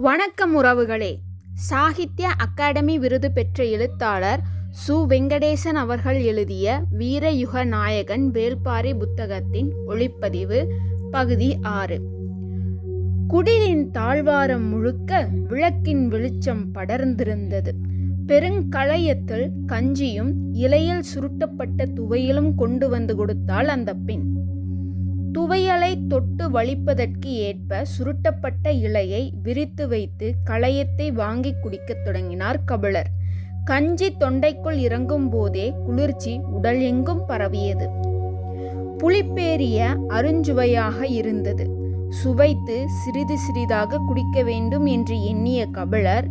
வணக்கம் உறவுகளே. சாகித்ய அகாடமி விருது பெற்ற எழுத்தாளர் சு. வெங்கடேசன் அவர்கள் எழுதிய வீரயுக நாயகன் வேள்பாரி புத்தகத்தின் ஒளிப்பதிவு பகுதி 6. குடிலின் தாழ்வாரம் முழுக்க விளக்கின் வெளிச்சம் படர்ந்திருந்தது. பெருங்களையத்தில் கஞ்சியும் இலையில் சுருட்டப்பட்ட துவையலும் கொண்டு வந்து கொடுத்தாள் அந்த பெண். துவையலை தொட்டு வலிப்பதற்கு ஏற்ப சுருட்டப்பட்ட இலையை விரித்து வைத்து களையத்தை வாங்கி குடிக்கத் தொடங்கினார் கபிலர். கஞ்சி தொண்டைக்குள் இறங்கும் போதே குளிர்ச்சி உடல் எங்கும் பரவியது. புளிப்பேறிய அருஞ்சுவையாக இருந்தது. சுவைத்து சிறிது சிறிதாக குடிக்க வேண்டும் என்று எண்ணிய கபிலர்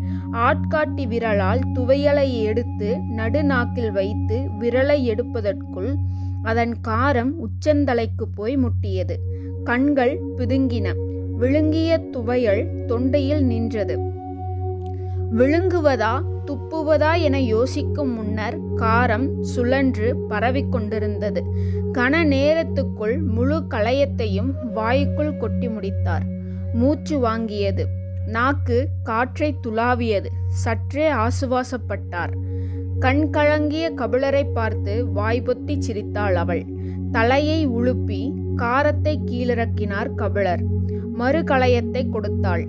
ஆட்காட்டி விரலால் துவையலை எடுத்து நடுநாக்கில் வைத்து விரலை எடுப்பதற்குள் அதன் காரம் உச்சந்தலைக்கு போய் முட்டியது. கண்கள் பிதுங்கின. விழுங்கிய துவையல் தொண்டையில் நின்றது. விழுங்குவதா துப்புவதா என யோசிக்கும் முன்னர் காரம் சுழன்று பரவிக்கொண்டிருந்தது. கன நேரத்துக்குள் முழு களையத்தையும் வாய்க்குள் கொட்டி முடித்தார். மூச்சு வாங்கியது. நாக்கு காற்றை துளாவியது. சற்றே ஆசுவாசப்பட்டார். கண் கலங்கிய கபிலரை பார்த்து வாய்பொத்தி சிரித்தாள் அவள். தலையை உலுப்பி காரத்தை கீழிறக்கினார் கபிலர். மறு களையத்தை கொடுத்தாள்.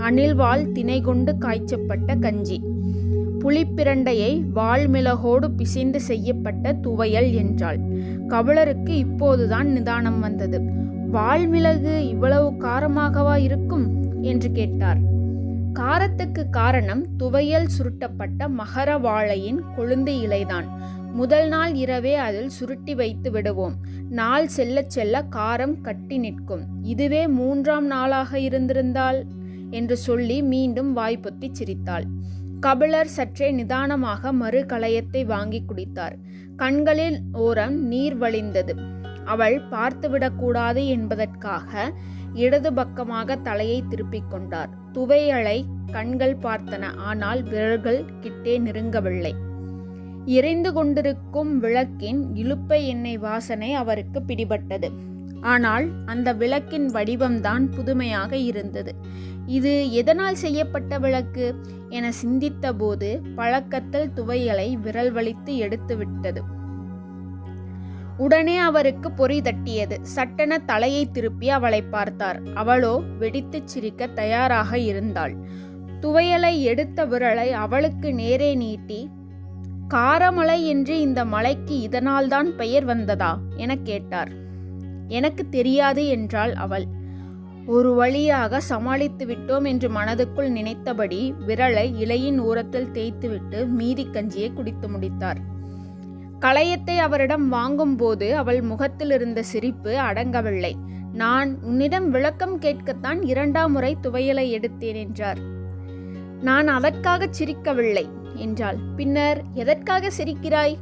அணில்வால் திணை கொண்டு காய்ச்சப்பட்ட கஞ்சி, புளிப்பிரண்டையை வால்மிளகோடு பிசைந்து செய்யப்பட்ட துவையல் என்றாள். கபிலருக்கு இப்போதுதான் நிதானம் வந்தது. வால்மிளகு இவ்வளவு காரமாகவா இருக்கும் என்று கேட்டார். காரத்துக்கு காரணம் துவையல் சுருட்டப்பட்ட மகர வாழையின் கொழுந்து இலைதான். முதல் நாள் இரவே அதில் சுருட்டி வைத்து விடுவோம். நாள் செல்ல செல்ல காரம் கட்டி நிற்கும். இதுவே 3ஆம் நாளாக இருந்திருந்தால் என்று சொல்லி மீண்டும் வாய்ப்பொத்தி சிரித்தாள். கபிலர் சற்றே நிதானமாக மறு களையத்தை வாங்கி குடித்தார். கண்களில் ஓரம் நீர் வழிந்தது. அவள் பார்த்துவிடக்கூடாது என்பதற்காக இடது பக்கமாக தலையை திருப்பிக் கொண்டார். துவையலை கண்கள் பார்த்தன. ஆனால் விரல்கள் கிட்டே நெருங்கவில்லை. எரிந்து கொண்டிருக்கும் விளக்கின் இலுப்பை எண்ணெய் வாசனை அவருக்கு பிடிபட்டது. ஆனால் அந்த விளக்கின் வடிவம்தான் புதுமையாக இருந்தது. இது எதனால் செய்யப்பட்ட விளக்கு என சிந்தித்த போது பழக்கத்தில் துவையலை விரல் வலித்து எடுத்துவிட்டது. உடனே அவருக்கு பொறி தட்டியது. சட்டென தலையை திருப்பி அவளை பார்த்தார். அவளோ வெடித்து சிரிக்க தயாராக இருந்தாள். துவையலை எடுத்த விரலை அவளுக்கு நேரே நீட்டி, காரமலை என்று இந்த மலைக்கு இதனால்தான் பெயர் வந்ததா என கேட்டார். எனக்கு தெரியாது என்றாள் அவள். ஒரு வழியாக சமாளித்து விட்டோம் என்று மனதுக்குள் நினைத்தபடி விரலை இலையின் ஓரத்தில் தேய்த்துவிட்டு மீதி கஞ்சியை குடித்து முடித்தார். களையத்தை அவரிடம் வாங்கும் போது அவள் முகத்தில் இருந்த சிரிப்பு அடங்கவில்லை. நான் உன்னிடம் விளக்கம் கேட்கத்தான் 2ஆம் முறை துவையலை எடுத்தேன் என்றார். நான் அதற்காக சிரிக்கவில்லை என்றாள். பின்னர் எதற்காக சிரிக்கிறாய்?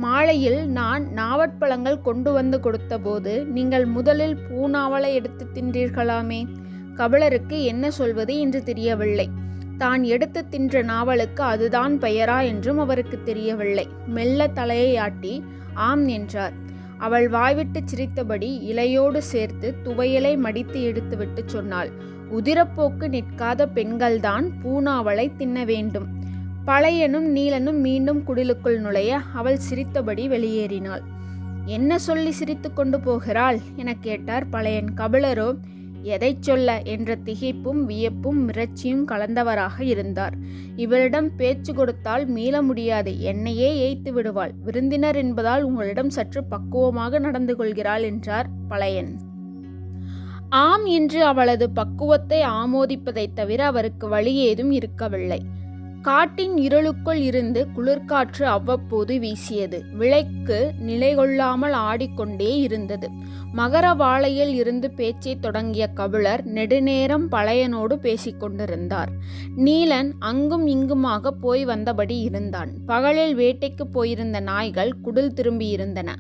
மாலையில் நான் நாவற்பழங்கள் கொண்டு வந்து கொடுத்த போது நீங்கள் முதலில் பூநாவலை எடுத்து தின்றீர்களாமே. கபிலருக்கு என்ன சொல்வது என்று தெரியவில்லை. தான் எடுத்து தின்ற நாவலுக்கு அதுதான் பெயரா என்றும் அவருக்கு தெரியவில்லை. மெல்ல தலையை ஆட்டி ஆம் என்றார். அவள் வாய்விட்டு சிரித்தபடி இலையோடு சேர்த்து துவையலை மடித்து எடுத்துவிட்டு சொன்னாள், உதிரப்போக்கு நிற்காத பெண்கள்தான் பூநாவலை தின்ன வேண்டும். பழையனும் நீலனும் மீண்டும் குடிலுக்குள் நுழைய அவள் சிரித்தபடி வெளியேறினாள். என்ன சொல்லி சிரித்து கொண்டு போகிறாள் என கேட்டார் பழையன். கபிலரோ எதை சொல்ல என்ற திகைப்பும் வியப்பும் மிரட்சியும் கலந்தவராக இருந்தார். இவளிடம் பேச்சு கொடுத்தால் மீள முடியாது. என்னையே ஏய்த்து விடுவாள். விருந்தினர் என்பதால் உங்களிடம் சற்று பக்குவமாக நடந்து கொள்கிறாள் என்றார் பழையன். ஆம் என்று அவளது பக்குவத்தை ஆமோதிப்பதைத் தவிர அவருக்கு வழி ஏதும் இருக்கவில்லை. காட்டின் இருளுக்குள் இருந்து குளிர்காற்று அவ்வப்போது வீசியது. விளக்கு நிலை கொள்ளாமல் ஆடிக்கொண்டே இருந்தது. மகர வாழையில் இருந்து பேச்சை தொடங்கிய கபிலர் நெடுநேரம் பழையனோடு பேசிக்கொண்டிருந்தார். நீலன் அங்கும் இங்குமாக போய் வந்தபடி இருந்தான். பகலில் வேட்டைக்கு போயிருந்த நாய்கள் குடில் திரும்பியிருந்தன.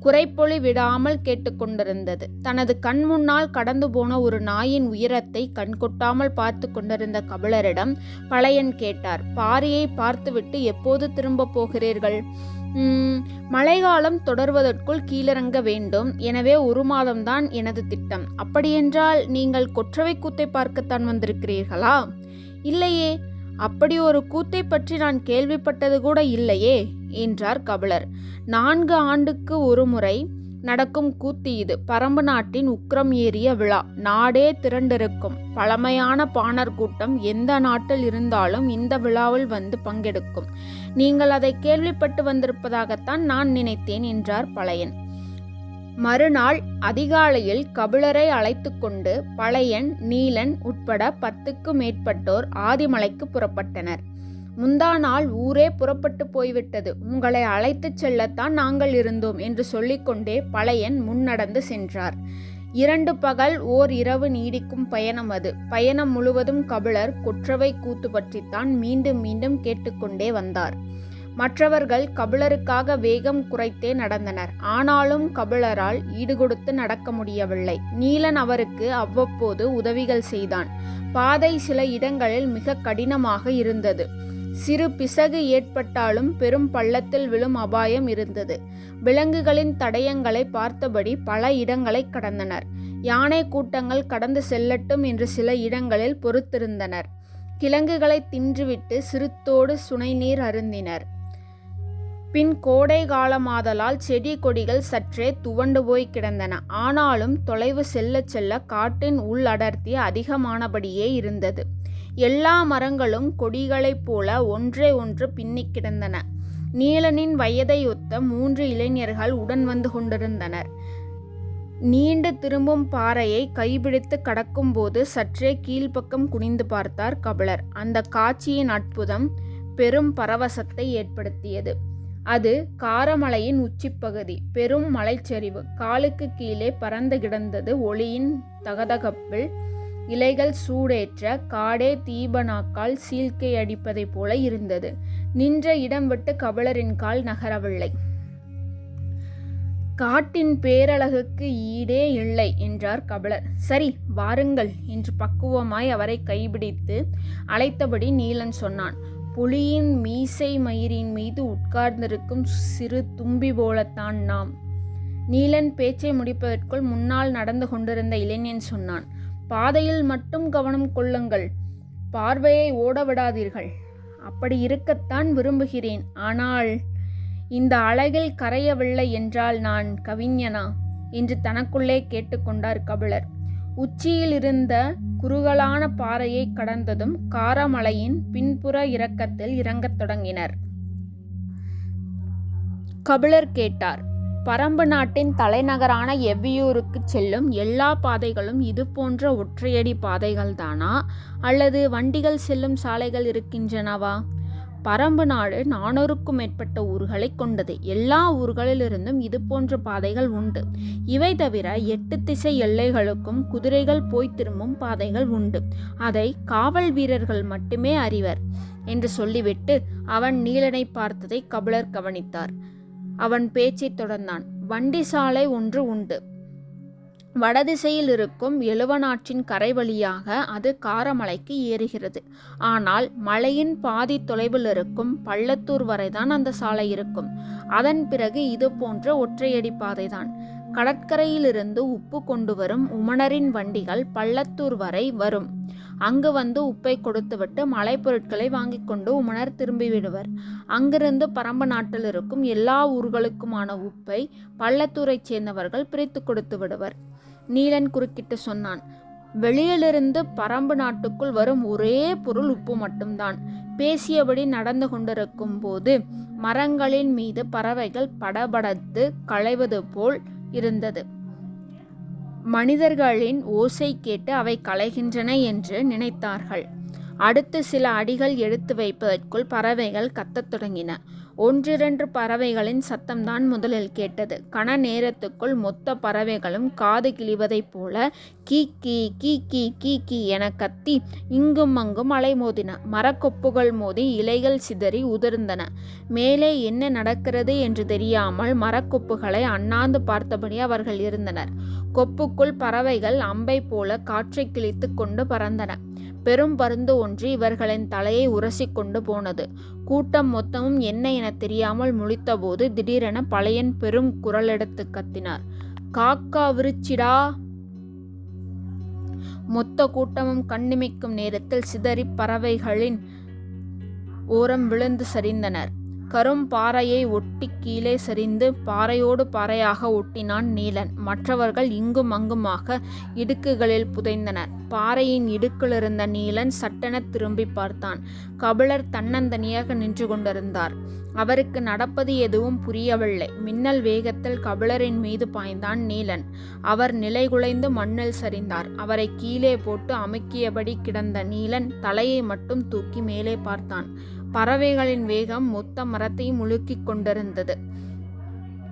குறைப்பொலி விடாமல் கேட்டுக்கொண்டிருந்தது. தனது கண் முன்னால் கடந்து போன ஒரு நாயின் உயரத்தை கண்கொட்டாமல் பார்த்து கொண்டிருந்த கபிலரிடம் பழையன் கேட்டார், பாரியை பார்த்துவிட்டு எப்போது திரும்ப போகிறீர்கள்? மழைக்காலம் தொடர்வதற்குள் கீழிறங்க வேண்டும். எனவே 1 மாதம்தான் எனது திட்டம். அப்படியென்றால் நீங்கள் கொற்றவை கூத்தை பார்க்கத்தான் வந்திருக்கிறீர்களா இல்லையே, அப்படி ஒரு கூத்தை பற்றி நான் கேள்விப்பட்டது கூட இல்லையே என்றார் கபிலர். 4 ஆண்டுக்கு ஒரு முறை நடக்கும் கூத்து இது. பரம்பு நாட்டின் உக்கிரம் ஏறிய விழா. நாடே திரண்டிருக்கும். பழமையான பாணர் கூட்டம் எந்த நாட்டில் இருந்தாலும் இந்த விழாவில் வந்து பங்கெடுக்கும். நீங்கள் அதை கேள்விப்பட்டு வந்திருப்பதாகத்தான் நான் நினைத்தேன் என்றார் பழையன். மறுநாள் அதிகாலையில் கபிலரை அழைத்து கொண்டு பழையன், நீலன் உட்பட 10க்கு மேற்பட்டோர் ஆதிமலைக்கு புறப்பட்டனர். முந்தா நாள் ஊரே புறப்பட்டு போய்விட்டது. உங்களை அழைத்துச் செல்லத்தான் நாங்கள் இருந்தோம் என்று சொல்லிக்கொண்டே பழையன் முன்னடந்து சென்றார். 2 பகல் ஓர் இரவு நீடிக்கும் பயணம் அது. பயணம் முழுவதும் கபிலர் கொற்றவை கூத்து பற்றித்தான் மீண்டும் மீண்டும் கேட்டுக்கொண்டே வந்தார். மற்றவர்கள் கபிலருக்காக வேகம் குறைத்தே நடந்தனர். ஆனாலும் கபிலரால் ஈடுகொடுத்து நடக்க முடியவில்லை. நீலன் அவருக்கு அவ்வப்போது உதவிகள் செய்தான். பாதை சில இடங்களில் மிக கடினமாக இருந்தது. சிறு பிசகு ஏற்பட்டாலும் பெரும் பள்ளத்தில் விழும் அபாயம் இருந்தது. விலங்குகளின் தடயங்களை பார்த்தபடி பல இடங்களை கடந்தனர். யானை கூட்டங்கள் கடந்து செல்லட்டும் என்று சில இடங்களில் பொறுத்திருந்தனர். கிழங்குகளை தின்றுவிட்டு சிறுத்தோடு சுனைநீர் அருந்தினர். பின் கோடை காலமாதலால் செடி கொடிகள் சற்றே துவண்டு போய் கிடந்தன. ஆனாலும் தொலைவு செல்ல செல்ல காட்டின் உள் அடர்த்தி அதிகமானபடியே இருந்தது. எல்லா மரங்களும் கொடிகளைப் போல ஒன்றே ஒன்று பின்னிக் கிடந்தன. நீலனின் வயதையொத்த 3 இளைஞர்கள் உடன் வந்து கொண்டிருந்தனர். நீண்டு திரும்பும் பாறையை கைபிடித்து கடக்கும்போது சற்றே கீழ்ப்பக்கம் குனிந்து பார்த்தார் கபிலர். அந்த காட்சியின் அற்புதம் பெரும் பரவசத்தை ஏற்படுத்தியது. அது காரமலையின் உச்சிப்பகுதி. பெரும் மலைச்சரிவு. காலுக்கு கீழே பறந்து கிடந்தது. ஒளியின் தகதகப்பில் இலைகள் சூடேற்ற காடே தீபனாக்கால் சீழ்க்கை அடிப்பதை போல இருந்தது. நின்ற இடம் விட்டு கபிலரின் கால் நகரவில்லை. காட்டின் பேரழகுக்கு ஈடே இல்லை என்றார் கபிலர். சரி, வாருங்கள் என்று பக்குவமாய் அவரை கைபிடித்து அழைத்தபடி நீலன் சொன்னான். புலியின் மீசை மயிரின் மீது உட்கார்ந்திருக்கும் சிறு தும்பி போலத்தான் நாம். நீலன் பேச்சை முடிப்பதற்குள் முன்னால் நடந்து கொண்டிருந்த இளைஞன் சொன்னான். பாதையில் மட்டும் கவனம் கொள்ளுங்கள், பார்வையை ஓட விடாதீர்கள். அப்படி இருக்கத்தான் விரும்புகிறேன். ஆனால் இந்த அழகில் கரையவில்லை என்றால் நான் கவிஞனா என்று தனக்குள்ளே கேட்டுக்கொண்டார் கபிலர். உச்சியில் இருந்த குறுகலான பாறையை கடந்ததும் காரமலையின் பின்புற இறக்கத்தில் இறங்கத் தொடங்கினர். கபிலர் கேட்டார். பரம்பு நாட்டின் தலைநகரான எவ்வியூருக்கு செல்லும் எல்லா பாதைகளும் இது போன்ற ஒற்றையடி பாதைகள்தானா, அல்லது வண்டிகள் செல்லும் சாலைகள் இருக்கின்றனவா? பரம்பு நாடு 400க்கும் மேற்பட்ட ஊர்களை கொண்டது. எல்லா ஊர்களிலிருந்தும் இது போன்ற பாதைகள் உண்டு. இவை தவிர 8 திசை எல்லைகளுக்கும் குதிரைகள் போய் திரும்பும் பாதைகள் உண்டு. அதை காவல் வீரர்கள் மட்டுமே அறிவர் என்று சொல்லிவிட்டு அவன் நீலனை பார்த்ததை கபிலர் கவனித்தார். அவன் பேச்சை தொடர்ந்தான். வண்டி சாலை ஒன்று உண்டு. வடதிசையில் இருக்கும் எழுவனாற்றின் கரை வழியாக அது காரமலைக்கு ஏறுகிறது. ஆனால் மலையின் பாதி தொலைவில் இருக்கும் பள்ளத்தூர் வரைதான் அந்த சாலை இருக்கும். அதன் பிறகு இது போன்ற ஒற்றையடி பாதைதான். கடற்கரையிலிருந்து உப்பு கொண்டு வரும் உமணரின் வண்டிகள் பள்ளத்தூர் வரை வரும். அங்கு வந்து உப்பை கொடுத்துவிட்டு மலை பொருட்களை வாங்கி கொண்டு உமணர் திரும்பிவிடுவர். அங்கிருந்து பரம்பு நாட்டில் இருக்கும் எல்லா ஊர்களுக்குமான உப்பை பள்ளத்தூரைச் சேர்ந்தவர்கள் பிரித்து கொடுத்து விடுவர். நீலன் குறுக்கிட்டு சொன்னான். வெளியிலிருந்து பரம்பு நாட்டுக்குள் வரும் ஒரே பொருள் உப்பு மட்டும்தான். பேசியபடி நடந்து கொண்டிருக்கும் போது மரங்களின் மீது பறவைகள் படபடத்து களைவது போல் இருந்தது. மனிதர்களின் ஓசை கேட்டு அவை களைகின்றன என்று நினைத்தார்கள். அடுத்து சில அடிகள் எடுத்து வைப்பதற்குள் பறவைகள் கத்தத் தொடங்கின. 1-2 பறவைகளின் சத்தம்தான் முதலில் கேட்டது. கன நேரத்துக்குள் மொத்த பறவைகளும் காது கிழிவதைப் போல கீக்கி கீக்கி கீக்கி என கத்தி இங்கும் அங்கும் அலைமோதின. மரக்கொப்புகள் மோதி இலைகள் சிதறி உதிர்ந்தன. மேலே என்ன நடக்கிறது என்று தெரியாமல் மரக்கொப்புகளை அண்ணாந்து பார்த்தபடி அவர்கள் இருந்தனர். கொப்புக்குள் பறவைகள் அம்பை போல காற்றை கிழித்து கொண்டு பறந்தன. பெரும் பருந்து ஒன்று இவர்களின் தலையை உரசி கொண்டு போனது. கூட்டம் மொத்தமும் என்ன என தெரியாமல் முழித்தபோது திடீரென பழையன் பெரும் குரலெடுத்து கத்தினார். காக்கா விருச்சிடா! மொத்த கூட்டமும் கண்ணிமைக்கும் நேரத்தில் சிதறி பறவைகளின் ஓரம் விழுந்து சரிந்தனர். கரும் பாறையை ஒட்டி கீழே சரிந்து பாறையோடு பாறையாக ஒட்டினான் நீலன். மற்றவர்கள் இங்கும் அங்குமாக இடுக்குகளில் புதைந்தனர். பாறையின் இடுக்கிலிருந்த நீலன் சட்டென திரும்பி பார்த்தான். கபிலர் தன்னந்தனியாக நின்று கொண்டிருந்தார். அவருக்கு நடப்பது எதுவும் புரியவில்லை. மின்னல் வேகத்தில் கபிலரின் மீது பாய்ந்தான் நீலன். அவர் நிலைகுலைந்து மண்ணில் சரிந்தார். அவரை கீழே போட்டு அமுக்கியபடி கிடந்த நீலன் தலையை மட்டும் தூக்கி மேலே பார்த்தான். பறவைகளின் வேகம் மொத்த மரத்தையும் முழுக்கிக் கொண்டிருந்தது.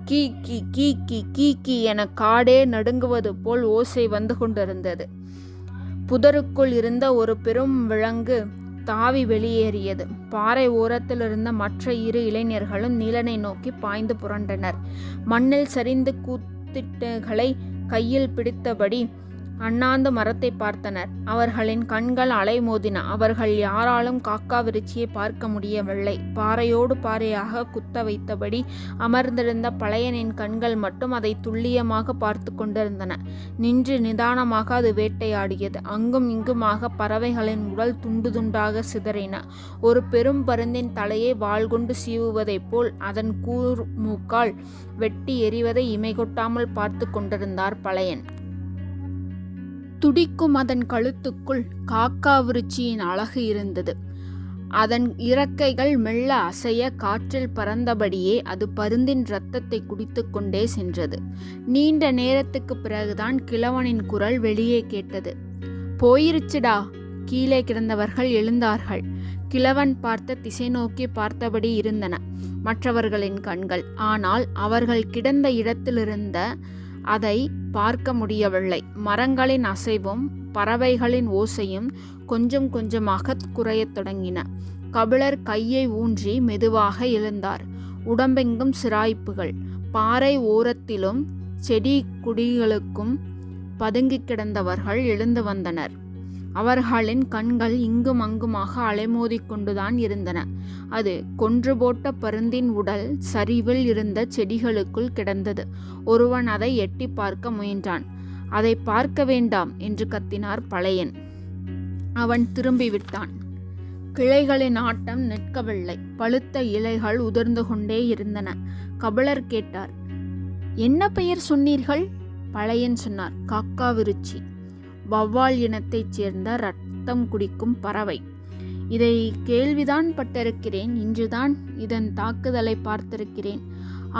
கீக்கி கீக்கி கீக்கி என காடே நடுங்குவது போல் ஓசை வந்து கொண்டிருந்தது. புதருக்குள் இருந்த ஒரு பெரும் விலங்கு தாவி வெளியேறியது. பாறை ஓரத்தில் இருந்த மற்ற 2 இளைஞர்களும் நீலனை நோக்கி பாய்ந்து புரண்டனர். மண்ணில் சரிந்து கூத்திட்டுகளை கையில் பிடித்தபடி அண்ணாந்து மரத்தை பார்த்தனர். அவர்களின் கண்கள் அலைமோதின. அவர்கள் யாராலும் காக்காவிருச்சியை பார்க்க முடியவில்லை. பாறையோடு பாறையாக குத்த வைத்தபடி அமர்ந்திருந்த பழையனின் கண்கள் மட்டும் அதை துல்லியமாக பார்த்து கொண்டிருந்தன. நின்று நிதானமாக அது வேட்டையாடியது. அங்கும் இங்குமாக பறவைகளின் உடல் துண்டு துண்டாக சிதறின. ஒரு பெரும் பருந்தின் தலையை வாள் கொண்டு சீவுவதைப் போல் அதன் மூக்கால் வெட்டி எறிவதை இமைகொட்டாமல் பார்த்து கொண்டிருந்தார் பழையன். துடிக்கும் அதன் கழுத்துக்குள் காக்காவிருச்சியின் அழகு இருந்தது. அதன் இறக்கைகள் மெல்ல அசைய காற்றில் பறந்தபடியே அது பருந்தின் இரத்தத்தை குடித்து கொண்டே சென்றது. நீண்ட நேரத்துக்கு பிறகுதான் கிழவனின் குரல் வெளியே கேட்டது. போயிருச்சுடா. கீழே கிடந்தவர்கள் எழுந்தார்கள். கிழவன் பார்த்த திசை நோக்கி பார்த்தபடி இருந்தன மற்றவர்களின் கண்கள். ஆனால் அவர்கள் கிடந்த இடத்திலிருந்த அதை பார்க்க முடியவில்லை. மரங்களின் அசைவும் பறவைகளின் ஓசையும் கொஞ்சம் கொஞ்சமாக குறையத் தொடங்கின. கபிலர் கையை ஊன்றி மெதுவாக எழுந்தார். உடம்பெங்கும் சிராய்ப்புகள். பாறை ஓரத்திலும் செடி குடிகளுக்கும் பதுங்கி கிடந்தவர்கள் எழுந்து வந்தனர். அவர்களின் கண்கள் இங்கும் அங்குமாக அலைமோதி கொண்டுதான் இருந்தன. அது கொன்று போட்ட பருந்தின் உடல் சரிவில் இருந்த செடிகளுக்குள் கிடந்தது. ஒருவன் அதை எட்டி பார்க்க முயன்றான். அதை பார்க்க வேண்டாம் என்று கத்தினார் பழையன். அவன் திரும்பிவிட்டான். கிளைகளின் ஆட்டம் நிற்கவில்லை. பழுத்த இலைகள் உதிர்ந்து கொண்டே இருந்தன. கபிலர் கேட்டார், என்ன பெயர் சொன்னீர்கள்? பழையன் சொன்னார், காக்காவிருச்சி. வௌவால் இனத்தைச் சேர்ந்த இரத்தம் குடிக்கும் பறவை. இதை கேள்விதான் பட்டிருக்கிறேன். இன்றுதான் இதன் தாக்குதலை பார்த்திருக்கிறேன்.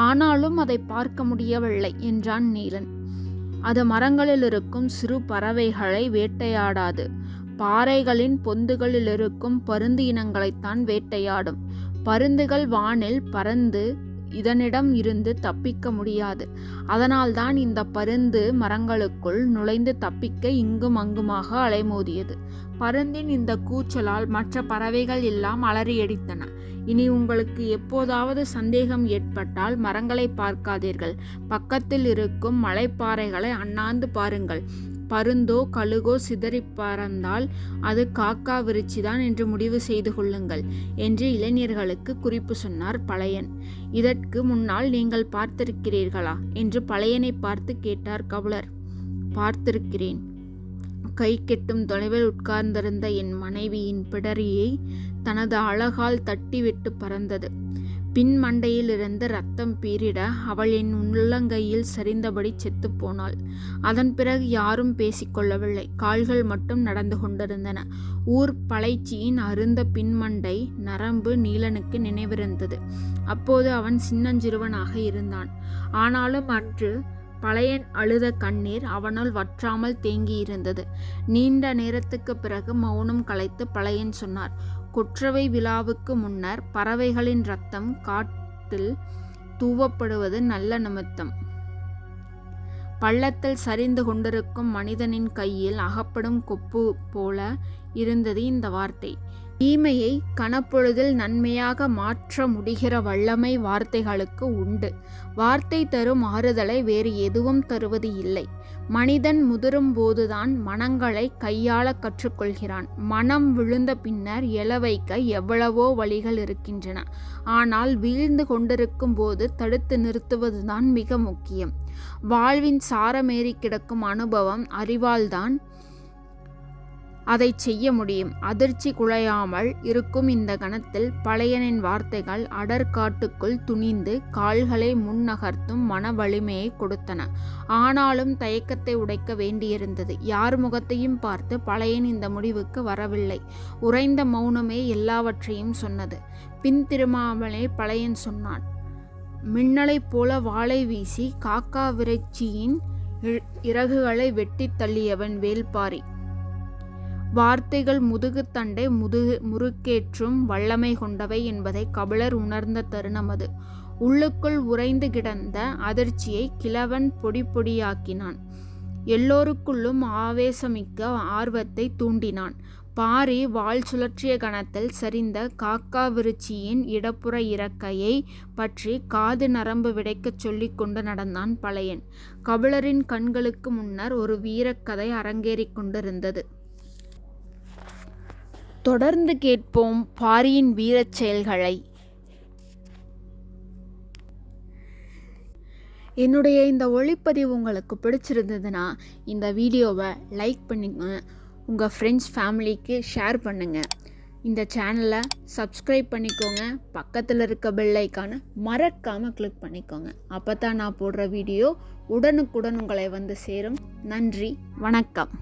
ஆனாலும் அதை பார்க்க முடியவில்லை என்றான் நீலன். அது மரங்களில் இருக்கும் சிறு பறவைகளை வேட்டையாடாது. பாறைகளின் பொந்துகளில் இருக்கும் பருந்து இனங்களைத்தான் வேட்டையாடும். பருந்துகள் வானில் பறந்து இதனிடம் இருந்து தப்பிக்க முடியாது. அதனால்தான் இந்த பருந்து மரங்களுக்குள் நுழைந்து தப்பிக்க இங்கும் அங்குமாக அலைமோதியது. பருந்தின் இந்த கூச்சலால் மற்ற பறவைகள் எல்லாம் அலறியடித்தன. இனி உங்களுக்கு எப்போதாவது சந்தேகம் ஏற்பட்டால் மரங்களை பார்க்காதீர்கள். பக்கத்தில் இருக்கும் மலைப்பாறைகளை அண்ணாந்து பாருங்கள். பருந்தோ கழுகோ சிதறி பறந்தால் அது காக்காவிருச்சிதான் என்று முடிவு செய்து கொள்ளுங்கள் என்று இளைஞர்களுக்கு குறிப்பு சொன்னார் பழையன். இதற்கு முன்னால் நீங்கள் பார்த்திருக்கிறீர்களா என்று பழையனை பார்த்து கேட்டார் கபிலர். பார்த்திருக்கிறேன். கை கெட்டும் தொலைவில் உட்கார்ந்திருந்த என் மனைவியின் பிடரியை தனது அழகால் தட்டிவிட்டு பறந்தது. பின் மண்டையில் இருந்து ரத்தம் பீரிட அவள் என் உள்ளங்கையில் சரிந்தபடி செத்துப்போனாள். அதன் பிறகு யாரும் பேசிக்கொள்ளவில்லை. கால்கள் மட்டும் நடந்து கொண்டிருந்தன. ஊர் பழைச்சியின் அருந்த பின்மண்டை நரம்பு நீலனுக்கு நினைவிருந்தது. அப்போது அவன் சின்னஞ்சிறுவனாக இருந்தான். ஆனாலும் அன்று பழையன் அழுத கண்ணீர் அவனுள் வற்றாமல் தேங்கியிருந்தது. நீண்ட நேரத்துக்கு பிறகு மௌனம் கலைத்து பழையன் சொன்னார், கொற்றவை விழாவுக்கு முன்னர் பறவைகளின் இரத்தம் காட்டில் தூவப்படுவது நல்ல நிமித்தம். பள்ளத்தில் சரிந்து கொண்டிருக்கும் மனிதனின் கையில் அகப்படும் கொப்பு போல இருந்தது இந்த வார்த்தை. தீமையை கனப்பொழுதில் நன்மையாக மாற்ற முடிகிற வல்லமை வார்த்தைகளுக்கு உண்டு. வார்த்தை தரும் ஆறுதலை வேறு எதுவும் தருவது இல்லை. மனிதன் முதிரும் போதுதான் மனங்களை கையாள கற்றுக்கொள்கிறான். மனம் விழுந்த பின்னர் எழ வைக்க எவ்வளவோ வழிகள் இருக்கின்றன. ஆனால் வீழ்ந்து கொண்டிருக்கும் போது தடுத்து நிறுத்துவதுதான் மிக முக்கியம். வாழ்வின் சாரமேறி கிடக்கும் அனுபவம் அறிவால்தான் அதை செய்ய முடியும். அதிர்ச்சி குலையாமல் இருக்கும் இந்த கணத்தில் பழையனின் வார்த்தைகள் அடர்காட்டுக்குள் துணிந்து கால்களை முன்னகர்த்தும் மன வலிமையை கொடுத்தன. ஆனாலும் தயக்கத்தை உடைக்க வேண்டியிருந்தது. யார் முகத்தையும் பார்த்து பழையன் இந்த முடிவுக்கு வரவில்லை. உறைந்த மௌனமே எல்லாவற்றையும் சொன்னது. பின் திரும்பாமலே பழையன் சொன்னான். மின்னலைப் போல வாளை வீசி காக்கா விரைச்சியின் இறகுகளை வெட்டி தள்ளியவன் வேல்பாரி. வார்த்தைகள் முதுகுத்தண்டை முறுக்கேற்றும் வல்லமை கொண்டவை என்பதை கபிலர் உணர்ந்த தருணம் அது. உள்ளுக்குள் உறைந்து கிடந்த அதிர்ச்சியை கிழவன் பொடி பொடியாக்கினான். எல்லோருக்குள்ளும் ஆவேசமிக்க ஆர்வத்தை தூண்டினான். பாரி வாள் சுழற்றிய கணத்தில் சரிந்த காக்கா விருச்சியின் இடப்புற இறக்கையை பற்றி காது நரம்பு விடைக்கச் சொல்லிக் கொண்டு நடந்தான் பழையன். கபிலரின் கண்களுக்கு முன்னர் ஒரு வீரக்கதை அரங்கேறிக் கொண்டிருந்தது. தொடர்ந்து கேட்போம் பாரியின் வீரச் செயல்களை. என்னுடைய இந்த ஒளிப்பதிவு உங்களுக்கு பிடிச்சிருந்ததுன்னா இந்த வீடியோவை லைக் பண்ணுங்க, உங்கள் ஃப்ரெண்ட்ஸ் ஃபேமிலிக்கு ஷேர் பண்ணுங்கள். இந்த சேனலை சப்ஸ்கிரைப் பண்ணிக்கோங்க. பக்கத்தில் இருக்க பெல் ஐக்கானை மறக்காமல் கிளிக் பண்ணிக்கோங்க. அப்போ தான் நான் போடுற வீடியோ உடனுக்குடன் உங்களை வந்து சேரும். நன்றி, வணக்கம்.